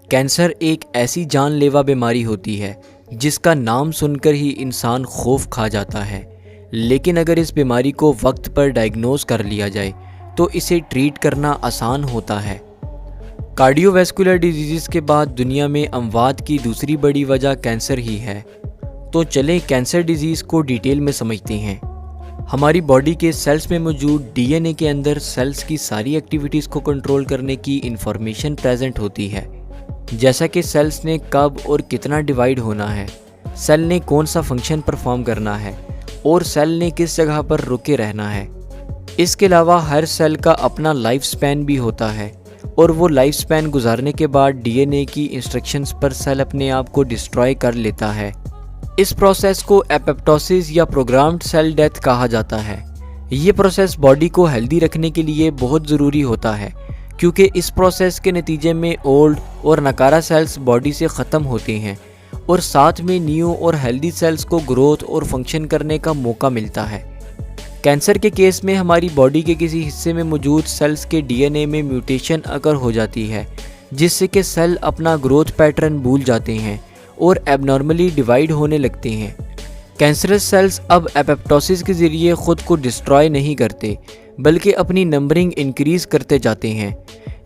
Cancer एक ऐसी जानलेवा बीमारी होती है जिसका नाम सुनकर ही इंसान खौफ खा जाता है, लेकिन अगर इस बीमारी को वक्त पर डायग्नोज कर लिया जाए तो इसे ट्रीट करना आसान होता है। कार्डियोवैस्कुलर डिजीज़ के बाद दुनिया में अमवात की दूसरी बड़ी वजह कैंसर ही है। तो चलें कैंसर डिजीज़ को डिटेल में समझते हैं। हमारी बॉडी के सेल्स में मौजूद डीएनए के अंदर सेल्स की सारी एक्टिविटीज़ को कंट्रोल करने की इंफॉर्मेशन प्रेजेंट होती है, जैसा कि सेल्स ने कब और कितना डिवाइड होना है, सेल ने कौन सा फंक्शन परफॉर्म करना है और सेल ने किस जगह पर रुके रहना है। इसके अलावा हर सेल का अपना लाइफ स्पैन भी होता है और वो लाइफ स्पैन गुजारने के बाद डीएनए की इंस्ट्रक्शंस पर सेल अपने आप को डिस्ट्रॉय कर लेता है। इस प्रोसेस को एपोप्टोसिस या प्रोग्राम्ड सेल डेथ कहा जाता है। ये प्रोसेस बॉडी को हेल्दी रखने के लिए बहुत ज़रूरी होता है, क्योंकि इस प्रोसेस के नतीजे में ओल्ड और नकारा सेल्स बॉडी से ख़त्म होते हैं और साथ में न्यू और हेल्दी सेल्स को ग्रोथ और फंक्शन करने का मौका मिलता है। कैंसर के केस में हमारी बॉडी के किसी हिस्से में मौजूद सेल्स के डीएनए में म्यूटेशन अगर हो जाती है, जिससे कि सेल अपना ग्रोथ पैटर्न भूल जाते हैं और एबनॉर्मली डिवाइड होने लगते हैं। कैंसरस सेल्स अब एपोप्टोसिस के ज़रिए ख़ुद को डिस्ट्रॉय नहीं करते, बल्कि अपनी नंबरिंग इंक्रीज़ करते जाते हैं।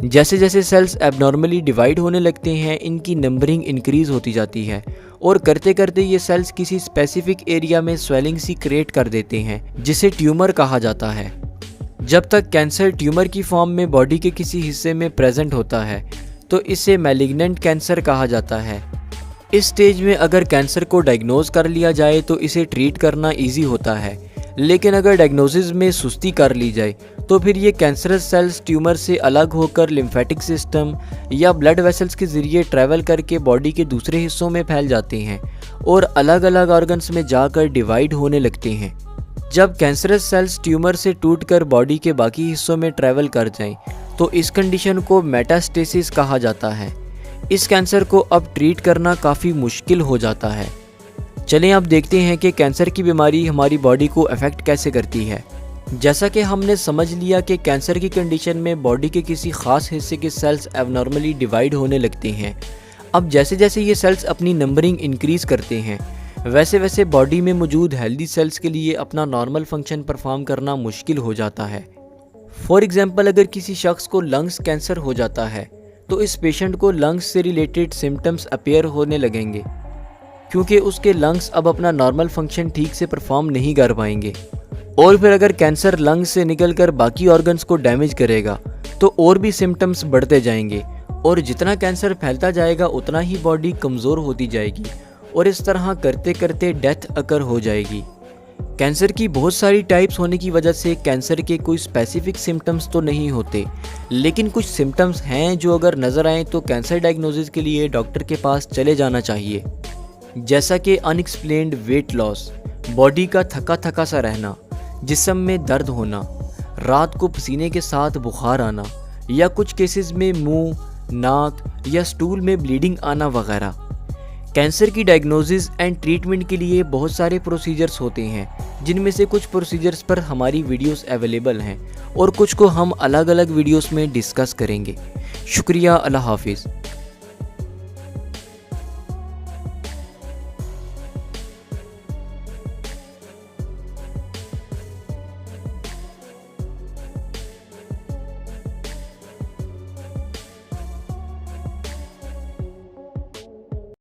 जैसे जैसे सेल्स एबनॉर्मली डिवाइड होने लगते हैं, इनकी नंबरिंग इंक्रीज़ होती जाती है और करते करते ये सेल्स किसी स्पेसिफिक एरिया में स्वेलिंग सी क्रिएट कर देते हैं, जिसे ट्यूमर कहा जाता है। जब तक कैंसर ट्यूमर की फॉर्म में बॉडी के किसी हिस्से में प्रेजेंट होता है तो इसे मैलिग्नेंट कैंसर कहा जाता है। इस स्टेज में अगर कैंसर को डायग्नोज कर लिया जाए तो इसे ट्रीट करना ईजी होता है, लेकिन अगर डायग्नोसिस में सुस्ती कर ली जाए तो फिर ये कैंसरस सेल्स ट्यूमर से अलग होकर लिम्फेटिक सिस्टम या ब्लड वेसल्स के ज़रिए ट्रैवल करके बॉडी के दूसरे हिस्सों में फैल जाते हैं और अलग अलग ऑर्गन्स में जाकर डिवाइड होने लगते हैं। जब कैंसरस सेल्स ट्यूमर से टूटकर बॉडी के बाकी हिस्सों में ट्रैवल कर जाएं तो इस कंडीशन को मेटास्टेसिस कहा जाता है। इस कैंसर को अब ट्रीट करना काफ़ी मुश्किल हो जाता है। चलें अब देखते हैं कि कैंसर की बीमारी हमारी बॉडी को अफेक्ट कैसे करती है। जैसा कि हमने समझ लिया कि कैंसर की कंडीशन में बॉडी के किसी ख़ास हिस्से के सेल्स एबनॉर्मली डिवाइड होने लगते हैं। अब जैसे जैसे ये सेल्स अपनी नंबरिंग इंक्रीज़ करते हैं, वैसे वैसे बॉडी में मौजूद हेल्दी सेल्स के लिए अपना नॉर्मल फंक्शन परफॉर्म करना मुश्किल हो जाता है। फॉर एग्ज़ाम्पल, अगर किसी शख्स को लंग्स कैंसर हो जाता है तो इस पेशेंट को लंग्स से रिलेटेड सिम्टम्स अपीयर होने लगेंगे, क्योंकि उसके लंग्स अब अपना नॉर्मल फंक्शन ठीक से परफॉर्म नहीं कर पाएंगे। और फिर अगर कैंसर लंग्स से निकलकर बाकी ऑर्गन्स को डैमेज करेगा तो और भी सिम्टम्स बढ़ते जाएंगे और जितना कैंसर फैलता जाएगा उतना ही बॉडी कमज़ोर होती जाएगी और इस तरह करते करते डेथ अकर हो जाएगी। कैंसर की बहुत सारी टाइप्स होने की वजह से कैंसर के कोई स्पेसिफिक सिम्टम्स तो नहीं होते, लेकिन कुछ सिम्टम्स हैं जो अगर नज़र आएँ तो कैंसर डायग्नोसिस के लिए डॉक्टर के पास चले जाना चाहिए। जैसा कि अनएक्सप्लेन्ड वेट लॉस, बॉडी का थका थका सा रहना, जिस्म में दर्द होना, रात को पसीने के साथ बुखार आना या कुछ केसेस में मुंह, नाक या स्टूल में ब्लीडिंग आना वगैरह। कैंसर की डायग्नोसिस एंड ट्रीटमेंट के लिए बहुत सारे प्रोसीजर्स होते हैं, जिनमें से कुछ प्रोसीजर्स पर हमारी वीडियोस अवेलेबल हैं और कुछ को हम अलग अलग वीडियोस में डिस्कस करेंगे। शुक्रिया, अल्लाह हाफिज़।